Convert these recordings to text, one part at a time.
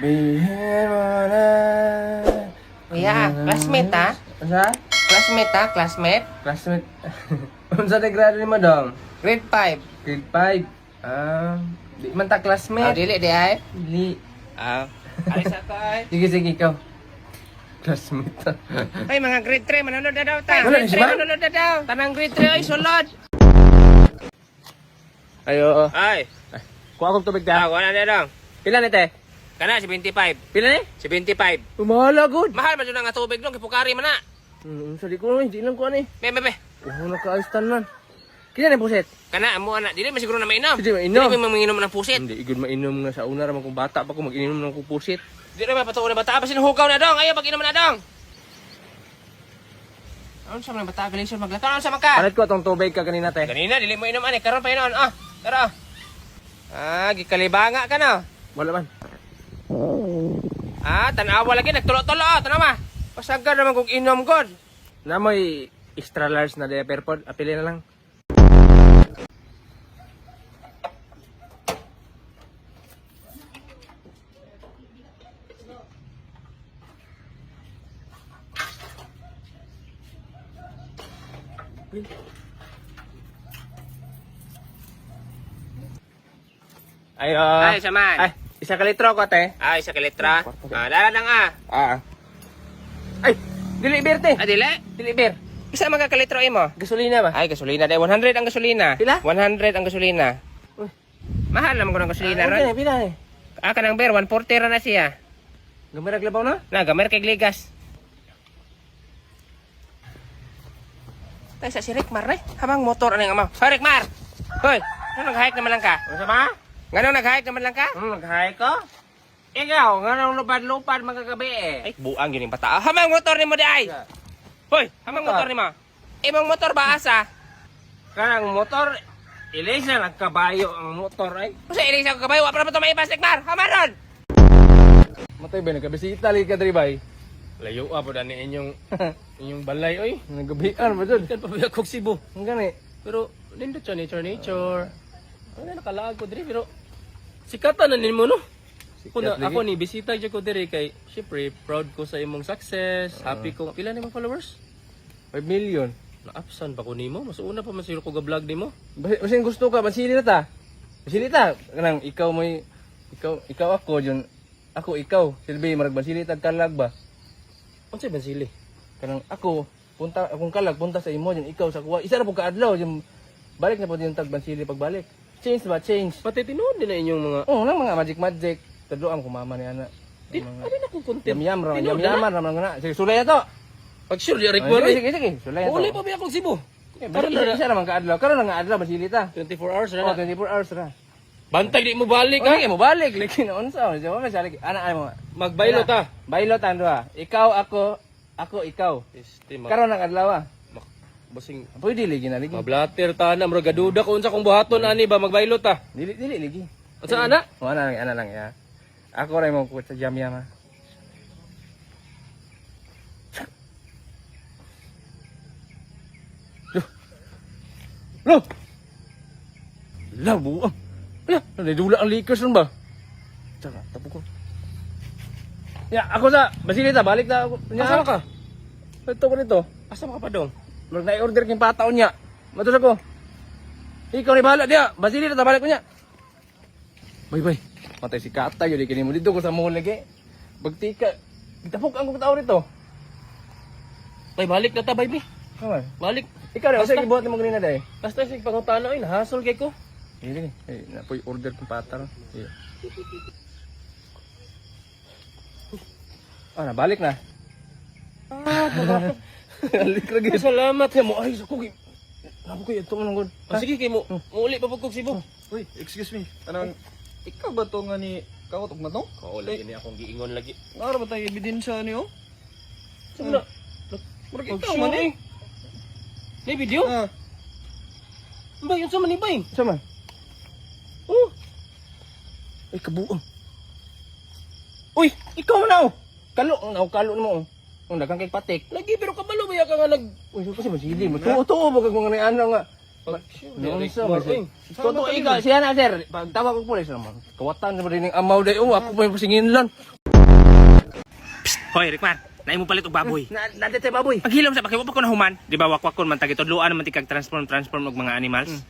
Sabihin mo na. Kuya, classmate ha? Sa? Classmate ha? Classmate? Classmate. Unsa na grado ni mo dong? Grade 5. Grade 5. Di man ta Oh, classmate. dili di ay? Dili. Alis na to ay. Sige, sige, ikaw. Classmate. Ay, mga grade 3, manunod na daw ta. Wala Grade na siya 3, ba? manunod na daw. Tanang grade 3 ay sulod. Ayo. Ay, Kuha akong tubig ta. wala na daw. Pila ni te? Kana, 75. Pila ni? 75. Mahal good. Mahal man yun nga tubig dong, kipukari man na. Sorry ko hindi lang ko ani. Be. Oh, nakaayos tanan. Kaya ni puset. Kana, amo ana. Dili man siguro na mainom. Hindi mainom. Dili man manginom ng pusit. Hindi igod mainom nga sa una ra man kung bata pa ko mag-inom ng kupusit. Dili man patuon na bata. Basin hugaw na dong. Ayaw, pag-inom na dong. Ano sa mga bata? Galing siya maglakaw. Ano sa maka? Palit ko atong tubig ka kanina te. Kanina, dili mo inom ani. Karon pa inon. Tara. Gikalibanga ka na. Wala man. Tanawa lagi. Nagtulo-tulo. Tanawa. Pasaga naman kung inom god. Na may extra large na diaper pod. Apili na lang. Ayo. Ay, saman. Ay, isa ka litro ko te. Ay, sa kalitra. Dala lang Ay, dili beer te. Dili? Dili beer. Isa mga kalitro mo. Gasolina ba? Ay, gasolina. 100 ang gasolina. Pila? 100 ang gasolina. Uy. Mahal naman ko ng gasolina ron. Pila ni? Kanang beer, 140 ra na siya. Gamay naglabaw na? Gamer kay gligas. Tay sa si Rickmar habang motor ano yung amaw. Sorry Rickmar! Hoy! Ano nag-hike naman lang ka? Ano ba? Ngano nag-hike naman lang ka? Nag-hike ko? Ikaw, nga nang lupad-lupad magagabi eh. Ay, buang yun yung bata. Hamang motor ni mo di ay! Hoy! Hamang motor ni mo. Imong motor ba asa? Kanang motor, ilis na nagkabayo ang motor ay. Kasi ilis ako kabayo. Wapra pa ito maipas Rickmar! Hamang ron! Matay ba, nagkabisita li ka dribay? Layo po dani inyong balay oy. Nagabian ba dun? Kan pa ba kong Cebu? Ang gani. Pero, nindot siya, nature. Ano na nakalaag ko diri, pero sikatan na nimo no? Kuna, ako ni bisita dyan ko diri kay, syempre, proud ko sa imong success, happy ko. Pila nimong followers? 5 million. Na-upsan pa ko nimo, mas una pa man siguro ko ga-vlog nimo. Basin gusto ka, masili na ta. Masili ta. Kanang ikaw may, ikaw ako dyan. Ako ikaw. Silbi, marag masili tag kalag ba? Unsay man sili? Kanang ako, punta, akong kalag, punta sa imo dyan. Ikaw sa kuha. Isa na po kaadlaw. Dyan, balik na po yung tag masili pagbalik. Change ba? Change. Pati tinuod din na inyong mga Lang mga magic. Tadloan ko mama ni ana. Di, ano na kong content? Yam Tinuod yaman raman na. Sige, sulay na to. Pag sure, di record Sige, sulay na to. Uli pa ba akong Cebu? Karon na isa naman kaadlaw. Karon na nga adlaw masili ta. 24 hours Oh, na. 24 hours ra. Bantay di mo balik Okay, mo balik lagi na unsa. Di ba masali? Ana ay mo. Magbaylo ta. Bailot ang duha. Ikaw ako ikaw. Karon na adlaw. Basing Pwede lagi na lagi. mablatter ta na, mura gaduda ko unsa kong buhaton ani ba magbaylo ta. Dili lagi. Unsa ana? Ana lang ya. Ako ray mo sa jam-yam ha. Lo. Labo. Ya, nadula ang liquors nun ba? Tsaka, tapo ko. Ya, ako sa, basilita, balik na ako. Asa ka? Ito ko nito. Asa ka pa dong? Mag na-order king pataon niya. Matos ako. Ikaw ni bahala diya. Basilita, balik ko niya. Bay. Matay si Kata, yun ikini mo dito ko sa mall lagi. Bagtika. Itapok ang kong tao rito. Bay, balik na ta, baby. Kamay. Balik. Ikaw rin, Basta. kasi gibuhat mo ganina dahi. Basta sig pangutana ay nahasol kay ko. Hindi, napoy order kong pata ron. Iya. Balik na. Balik lagi. Salamat. Ya mo, ay, sako. Nabo ko, ito mo nang god. Sige kay mo. Muuli pa pagkog Cebu. Uy, excuse me. Anong, ikaw ba to nga ni Kawat og Matong? Kauli ini akong giingon lagi. Nara ba tayo ebidensya niyo? Sumula. Murag Ikaw ikaw man man eh. May video? Ah, Ba, yun sa manibay. Sama. Oh. Ay, kabuang. Uy, ikaw na oh. Kalo mo oh. Dagang kay patik. Lagi pero kabalo ba ka nga nag... Uy, kasi masili mo. Tuo ba kag mga ano nga. Nonsa ba siya? Totoo ikaw, siya na sir. Pag tawag ko pulis naman. Kawatan sa rin ng amaw day. Oh, ako pa yung pasingin lang. Hoy, Rickman, naay mo palit og baboy. Nandito tayo baboy. Paghilom sa pakiwa pa ko na human, di ba wakwakon man tagitudloan naman ti kag transform og mga animals.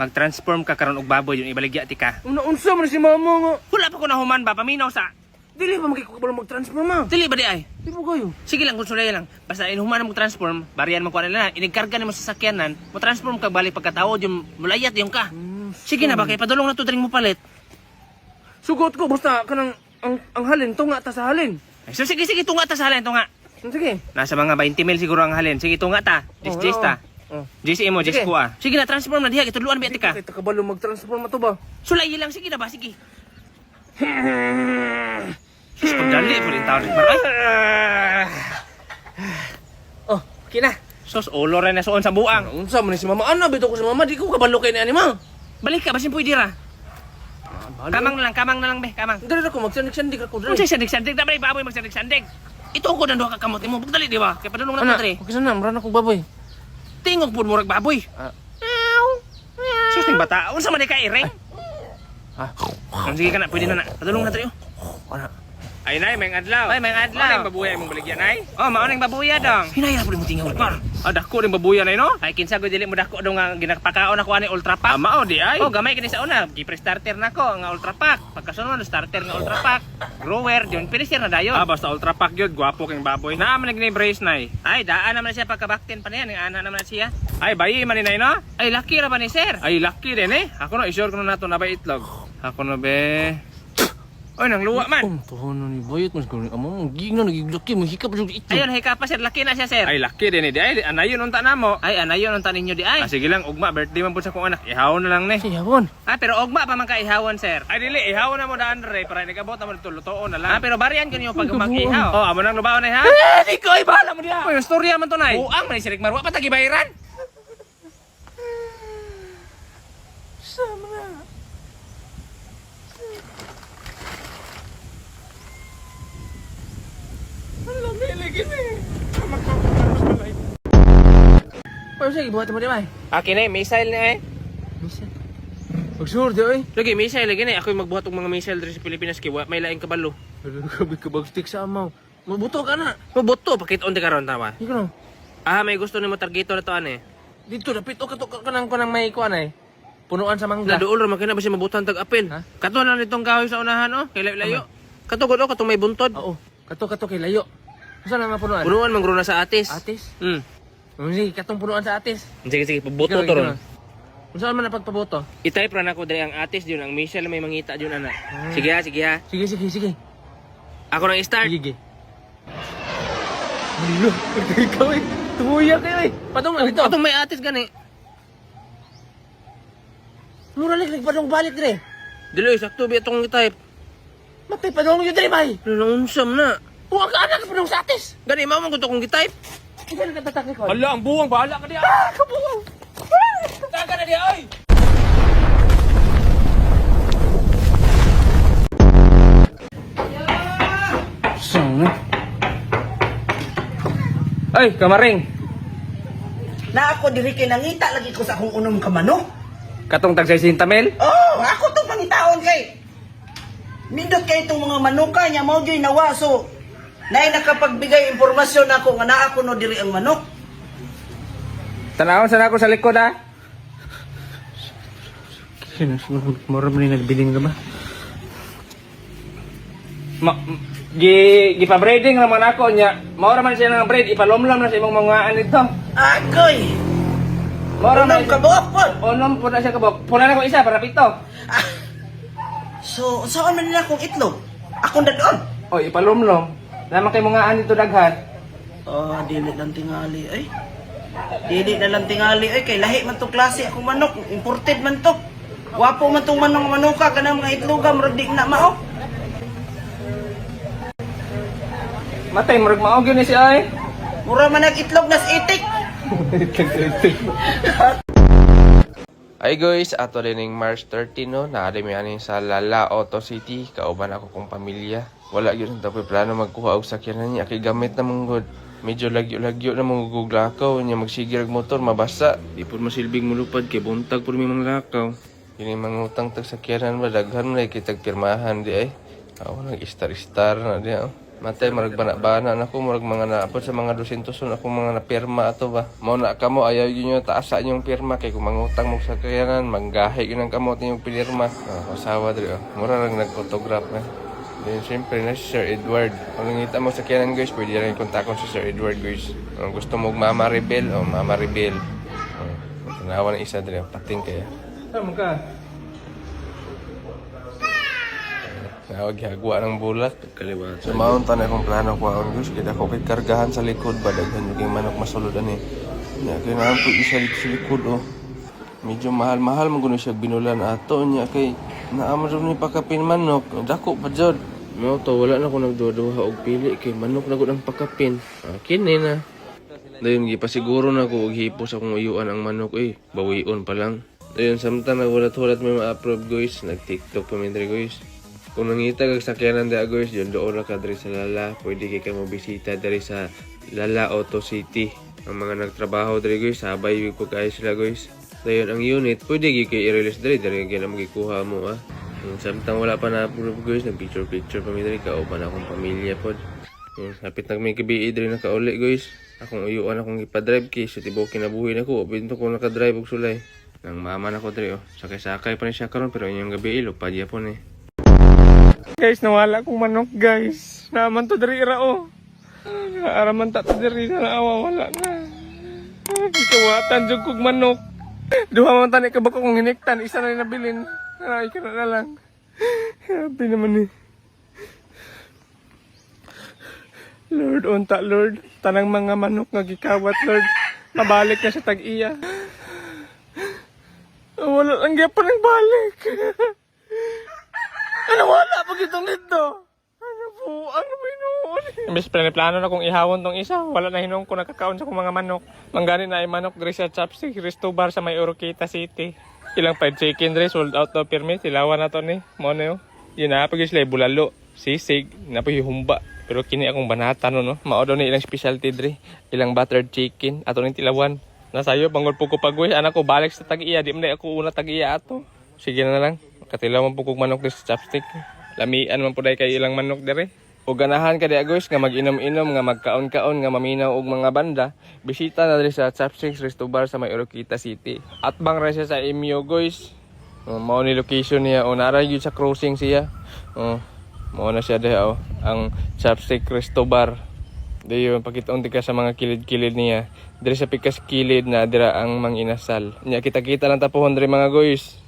Mag-transform ka karon og baboy yung ibaligya ti ka. Unsa man si mama nga. Wala pa ko na human ba paminaw sa. Dili ba magkikabalo mag-transform ma? Dili ba di ay? Di ba kayo? Sige lang, konsulay lang. Basta inuhuman mo transform, bariyan mo ko na inikarga nimo sa sakyanan, mo transform ka balik pagkatawod yung mulayat yung ka. Sige na ba kay padulong na to dring mo palit. Sugot ko basta kanang ang halin tunga ta sa halin. Ay, so sige tunga ta sa halin tunga. Sige. Nasa mga 20 mil siguro ang halin. Sige tunga ta. Jis ta. Oh. JC mo, Sige. JC ko ah. Sige na transform na diha kitudluan bi ka. Kita kabalo mag-transform to ba? Sulay lang sige na ba sige. Sus pagdali po rin tawag baray. Oh, kina. Sos ulo rin na suon sa buang. Unsa man si mama? Ano bito ko sa mama? Di ko kabalo kay ni anima. Balik ka basin pwede ra. Kamang na lang be, kamang. Dali ako magsandig-sandig ako dali. Kung siya sandig-sandig, dapat baboy magsandig-sandig. Ito ko na duha ka kamot mo. Pagdali di ba? Kaya padulong na Ana, to dre. okay sana, maran akong baboy. Tingog pud murag baboy. Sus ting bata, unsa man ka ireng? Ah, Sige ka na, pwede na na. Padulong na dre. ana. Ay nay, may adlaw. Ay, may adlaw. Maunang babuya mong baligyan ay? Oh, maunang babuya dong. Hinaya po mo tingog par. Ah, dako ning babuya nay no? Ay kinsa go dili mo dako dong nga ginapakaon ako ani ultra pack. Mao di ay. Oh, gamay kini sa una. Gipre starter nako nga ultra pack. Pagkasunod starter nga ultra pack. Grower jud finisher na dayon. Ah, basta ultra pack gyud, gwapo kang baboy. Naa man ni brace nay. Ay, daan naman siya pagkabaktin pa niya, ng ana naman siya. Ay, bayi man ni nay no? Ay, lucky ra ba ni sir? Ay, lucky din eh. Ako no, isure ko na nato na ba itlog. Ako no be. Oy, nang luwa man. Tuhan na ni bayot mas ko amo gigna nagiglaki mo hikap jud ito. Ayun, hika pa sir, laki na siya sir. Ay, laki din eh. Di ay, anayon unta na mo. Ay, anayon unta ninyo di ay. Ah, sige lang, ugma, birthday man po sa kong anak. Ihawon na lang ni. Siyawon. Ah, pero ugma pa man ka ihawon sir. Ay, dili, ihawon na mo daan re, para nagabot na mo dito, lutoon na lang. Ah, pero bariyan ko niyo pag mag-ihaw. Oh, amo nang lubaon na ha. Di ko ay bahala mo diha. Oh, yung storya man to nay. Buang man ni Sir Rick Marwa, patagi bayaran. Sama na. Pero sige, buhat mo di ba? Akin na, missile na eh. Magsur di oy. Lagi, missile lagi na. Ako yung magbuhat ng mga missile dito sa Pilipinas, kiwa may laing kabalo. Grabe ka bagstick sa amaw. Mabuto ka na. Mabuto, pakit on di karon tawa. Ikaw no. Ah, may gusto nimo targeto na to ane. Dito dapit o kato kanang may kuan ay. Punuan sa mangga. Naduol ra makina ba siya mabutan tag apil. Ha? Kato na nitong kahoy sa unahan oh, kay layo. Kato gud oh, katong may buntod. Oo. Kato kay layo. Usa na nga punuan? Punuan manggro na sa atis. Atis. Hmm. Sige, katong punuan sa atis. Sige, pabuto Ikaw, to ron. Unsa man napagpaboto? I-type ra nako diri ang atis yun, ang missile may mangita yun ana. Sige ha. Sige. Ako nang start. Sige. Hello, ikaw eh. Tumuya kayo eh. Patong lang ito. Katong may atis gani. Mura liglig padong balik dire. Dili sakto bi atong i-type. Matay padong yun dire bay. Unsam na. Huwag ka anak padong sa atis. Gani mao man gud akong i-type. Ikaw na katatak ko. Hala, ang buwang bahala ka diya. Kabuwang. Taga na diya oy. Sana. Ay, kamaring. Na ako diri kay nangita lagi ko sa akong unom ka manok. Katong tag 60 mil? Oh, ako to pangitaon kay. Nindot kay itong mga manuka niya mao gyud nawa so nay nakapagbigay impormasyon ako nga naa ko no diri ang manok. Tanawon sana ako sa likod ah. Mura man nagbiling ka ba? Gipabreeding naman ako niya. Maura man siya ng breed, ipalomlam na sa imong mga anito. Agoy. Maura Unom ka buok po. Onom po na siya kabok. Puna na ko isa para pito. Ah. So, saan man nila akong itlog? Akong dadon. O, ipalomlom. Naman kay mga anito daghan. Oh, dili lang tingali ay. Dili na lang tingali ay kay lahi man to klase akong manok, imported man to. Wapo man tong manong manuka kanang mga itloga murag di na mao. Matay, murag maog yun ni si ay. Mura man nag-itlog nas itik. Hi guys, ato din March 13 no, naadami ani sa Lala Auto City, kauban ako kong pamilya. Wala gyud ta plano magkuha og sakyanan niya kay gamit na mong medyo lagyo na mong guglakaw niya magsigir og motor mabasa. Di pud masilbing mulupad kay buntag pud may mga lakaw. Kini mangutang tag sakyanan ba daghan man kay tag pirmahan di ay. Aw nag star na di. Matay, marag bana na ako, marag mga naapod sa mga 200 son ako mga napirma ato ba. Mao na kamo, ayaw yun yung taasa yung pirma, kay kung mangutang mo sa kayanan, manggahi yun ang kamot yung pinirma. Kasawa diri, mura lang nag-autograph na. Then siyempre na si Sir Edward. Kung nangita mo sa kayanan guys, pwede rin kontakon si Sir Edward guys. Kung gusto mo Mama Rebel, Mama Rebel. Tanawa ng isa diri, pating kaya. Tama ka. Nawag hagwa ng bulat. Sa mountain akong plano ko ang guys. Kita ko kay kargahan sa likod. Badaghan yung manok masulod ani. Kailangan ko isa dito sa likod oh. Medyo mahal-mahal mo siya binulan ato niya kay naamad rin ni pakapin manok. Dako pa jud. Mo to wala na ko nagduha og pili kay manok na gud ang pakapin. Kini na. Dayon gipasiguro na ko og hipos akong uyuan ang manok bawion pa lang. Dayon samtang nagulat-hulat may ma-approve guys. Nag-TikTok pa mi guys. Kung nangita kag sakyanan da guys, yun doon ra ka diri sa Lala. Pwede kay ka mo bisita diri sa Lala Auto City. Ang mga nagtrabaho diri guys, sabay yung pagkain sila guys. Dayon ang unit, pwede kay i-release diri kay na magikuha mo Samtang wala pa na approve guys, nag-picture pa mi diri kauban akong pamilya pod. Hapit nag may kabi diri na kauli guys. Akong uyuan akong ipa-drive kay so tibo kinabuhi nako, binto ko naka-drive og sulay. Nang mama nako diri sakay-sakay pa ni siya karon pero inyong gabi ilupad yapon Guys, nawala kong manok guys. Naaman to diri ra oh. Araman ta to diri na naawa wala na. Gikawatan jud kog manok. Duha man tani ka ba kung hiniktan, isa na rin nabilin. Ay ka na lang. Happy naman ni. Lord, unta Lord. Tanang mga manok nga gikawat Lord. Mabalik na sa tag-iya. Wala lang gyapon ang balik. Ano wala pag itong dito? Ano po? Ano binuon? Imbes plano na kung ihawon tong isa. Wala na hinong ko nakakaon sa kong mga manok. Manggani na ay manok diri sa Chopstick. Resto Bar sa may Oroquita City. Ilang fried chicken diri. Sold out to permit. Ilawan na to ni. Mono yun. Yun na. Pag sila bulalo. Sisig. Napahihumba. Pero kini akong banata no. Mao ni ilang specialty diri. Ilang buttered chicken. Ato ni tilawan. Nasayo. Bangod po ko pag-uwi. Anak ko balik sa tag-iya. Di mo na ako una tag-iya ato. Sige na lang. Katilaw man po kong manok sa Chopstick. Lamian man po dahil kayo ilang manok dere. O ganahan ka di guys nga mag-inom-inom nga magkaon-kaon nga maminaw og mga banda. Bisita na diri sa Chopstick Resto Bar sa may Oroquita City. At bang ra siya sa Imyo guys. Mao ni location niya. O nara gyud sa crossing siya. Mao na siya diha ang Chopstick Resto Bar. Dayon pakitaon ka sa mga kilid-kilid niya. Diri sa pikas kilid na dira ang Mang Inasal. Nya kita-kita lang tapuhon diri mga guys.